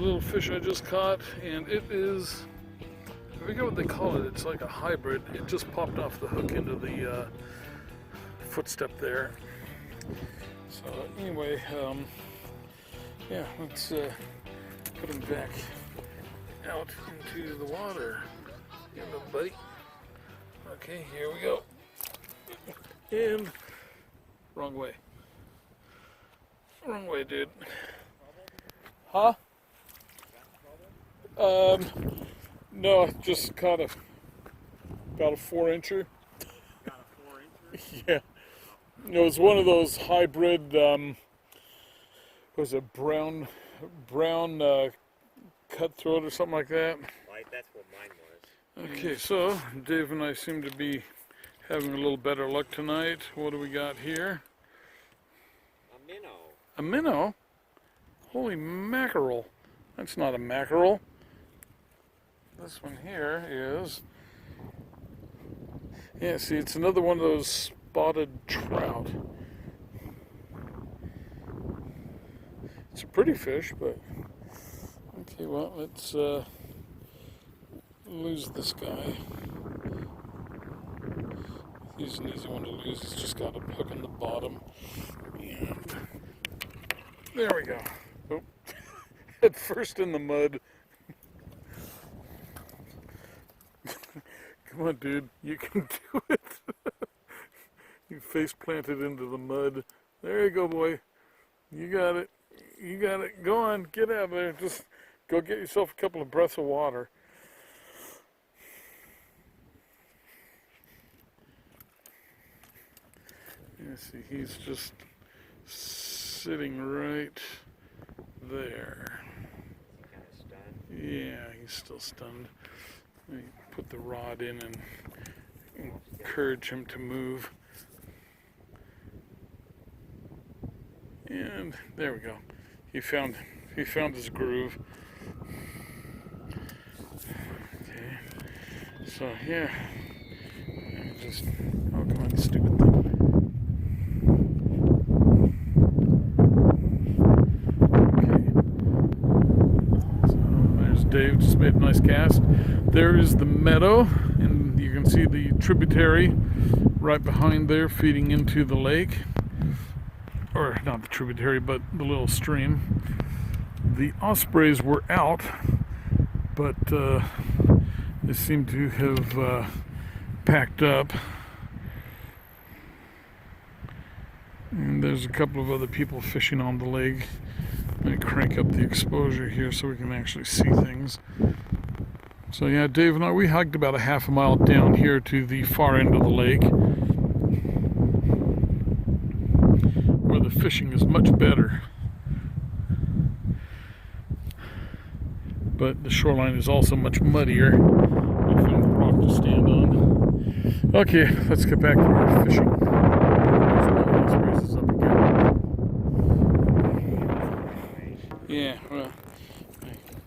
little fish I just caught, and it is, I forget what they call it, it's like a hybrid. It just popped off the hook into the footstep there. So anyway, yeah, let's put him back out into the water. Here, little buddy. Okay, here we go. And wrong way. Wrong way, dude. Huh? No, I just caught about a 4-incher. Got a 4-incher? Yeah. It was one of those hybrid, was it brown cutthroat or something like that? Like, that's what mine was. Okay, so Dave and I seem to be having a little better luck tonight. What do we got here? A minnow. A minnow? Holy mackerel. That's not a mackerel. This one here is, yeah, see, it's another one of those spotted trout. It's a pretty fish, but okay, well, let's lose this guy. He's an easy one to lose. It's just got a hook in the bottom. And there we go. Oh. Head first in the mud. Come on, dude. You can do it. You face planted into the mud. There you go, boy. You got it. You got it. Go on. Get out of there. Just go get yourself a couple of breaths of water. You see, he's just sitting right there. Kind of stunned. Yeah, he's still stunned. Let me put the rod in and encourage him to move. And there we go. He found his groove. Okay. So yeah. Just, oh, come on, stupid thing. Dave just made a nice cast. There is the meadow, and you can see the tributary right behind there feeding into the lake. Or not the tributary, but the little stream. The ospreys were out, but they seem to have packed up. And there's a couple of other people fishing on the lake. Let me crank up the exposure here so we can actually see things. So yeah, Dave and I, we hiked about a half a mile down here to the far end of the lake, where the fishing is much better. But the shoreline is also much muddier. I found a rock to stand on. Okay, let's get back to our fishing. Yeah, well,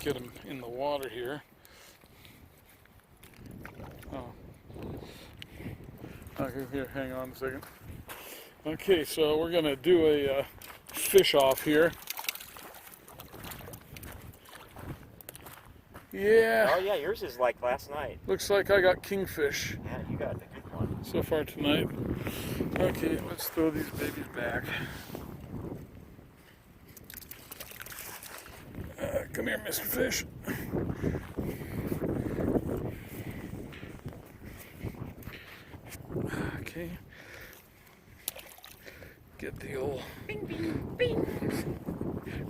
get him in the water here. Oh. Okay, here, hang on a second. Okay, so we're going to do a fish off here. Yeah. Oh yeah, yours is like last night. Looks like I got kingfish. Yeah, you got the good one. So far tonight. Okay, let's throw these babies back. Come here, Mr. Fish. Okay. Get the old Bing, bing, bing.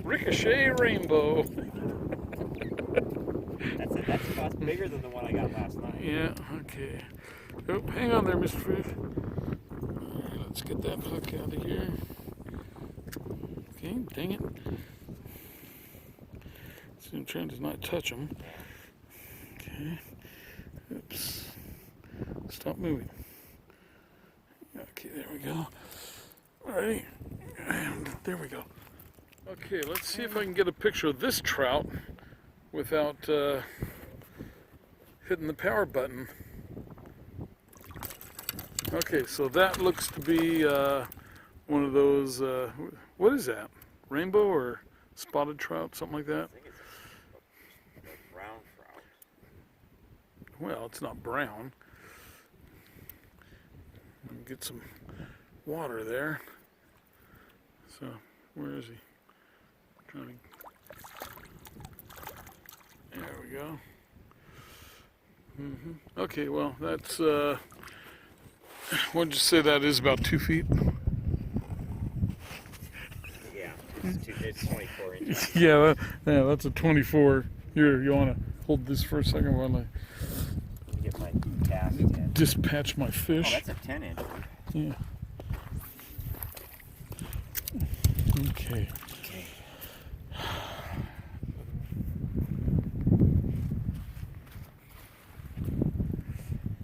ricochet rainbow. That's cost bigger than the one I got last night. Yeah, okay. Oh, hang on there, Mr. Fish. Let's get that hook out of here. Okay, dang it. See, I'm trying to not touch them. Okay. Oops. Stop moving. Okay, there we go. Alrighty. And there we go. Okay, let's see if I can get a picture of this trout without hitting the power button. Okay, so that looks to be one of those, what is that? Rainbow or spotted trout, something like that? well, it's not brown. Get some water there. So, where is he? There we go. Okay, well, that's, what'd you say that is, about 2 feet? Yeah, it's 24 inches. Yeah, that's a 24. Here, you want to hold this for a second while I Let me get my cast in. dispatch my Oh, fish? that's a 10 inch. Yeah. Okay. Okay.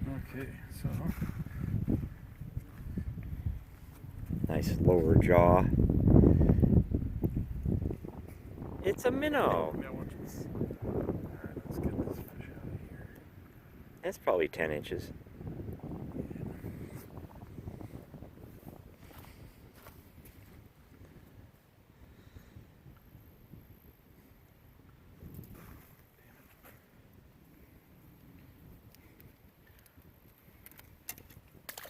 Okay, so. Nice lower jaw. It's a minnow. Now watch this. Alright, let's get this fish out of here. That's probably 10 inches.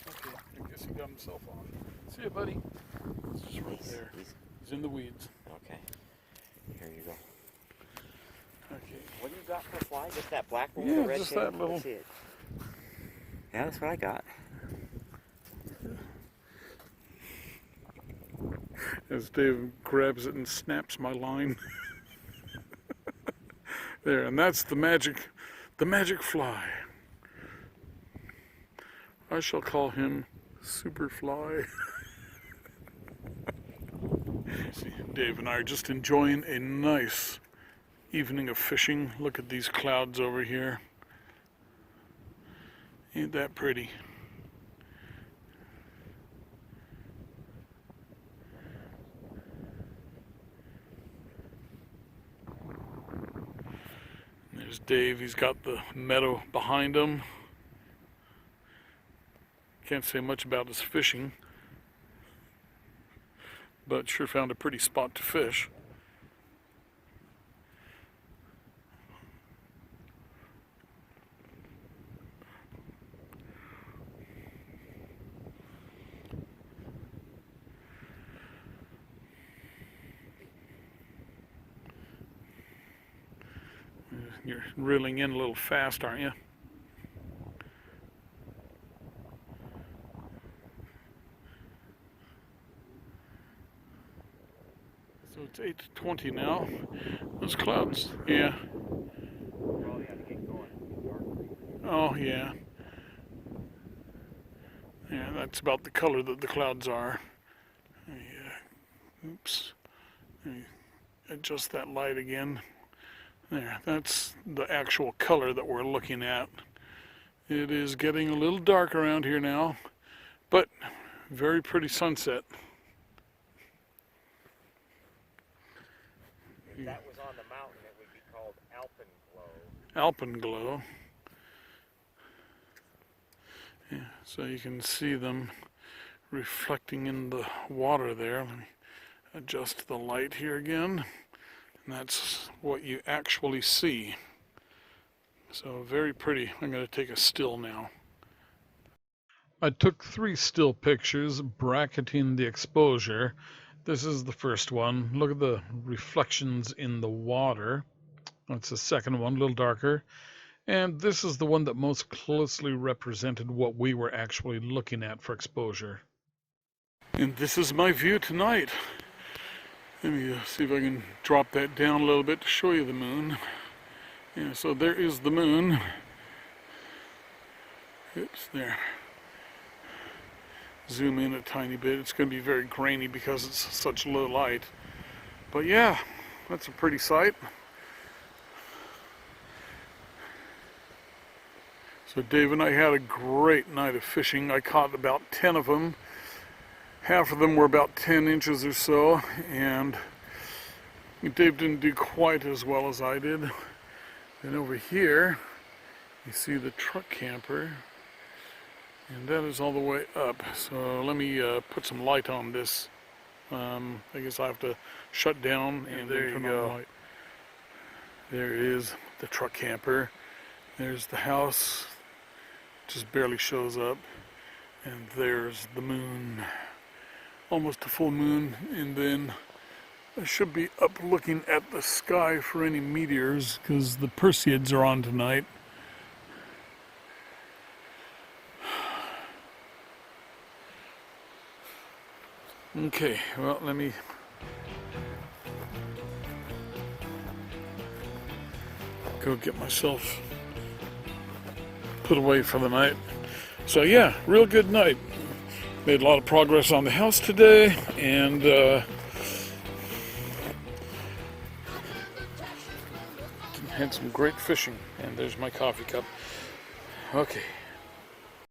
Okay, I guess he got himself off. See ya, buddy. It's just right there. He's in the weeds. Okay. Here you go. Okay. What do you got for a fly? Just that black one Yeah, with the red just tail? that little- Let's see it. Yeah, that's what I got. As Dave grabs it and snaps my line. There, and that's the magic fly. I shall call him Superfly. See, Dave and I are just enjoying a nice evening of fishing. Look at these clouds over here. Ain't that pretty? There's Dave, he's got the meadow behind him. Can't say much about his fishing, but sure found a pretty spot to fish. You're reeling in a little fast, aren't you? So it's 8:20 now. Those clouds, yeah. Probably have to get going. Oh, yeah. Yeah, that's about the color that the clouds are. Yeah. Oops. Let me adjust that light again. There, that's the actual color that we're looking at. It is getting a little dark around here now, but very pretty sunset. If that was on the mountain, it would be called alpenglow. Alpenglow. Yeah, so you can see them reflecting in the water there. Let me adjust the light here again. And that's what you actually see. So very pretty. I'm going to take a still now. I took 3 still pictures bracketing the exposure. This is the first one. Look at the reflections in the water. That's the second one, a little darker. And this is the one that most closely represented what we were actually looking at for exposure. And this is my view tonight. Let me see if I can drop that down a little bit to show you the moon. Yeah, so there is the moon. Oops, there. Zoom in a tiny bit. It's going to be very grainy because it's such low light. But yeah, that's a pretty sight. So Dave and I had a great night of fishing. I caught about 10 of them. Half of them were about 10 inches or so, and Dave didn't do quite as well as I did. Then over here, you see the truck camper, and that is all the way up. So let me put some light on this. I guess I have to shut down, and there you go. There is the truck camper. There's the house, just barely shows up, and there's the moon, almost a full moon, and then I should be up looking at the sky for any meteors because the Perseids are on tonight. Okay, well, let me go get myself put away for the night. So yeah, real good night. Made a lot of progress on the house today, and had some great fishing. And there's my coffee cup. Okay.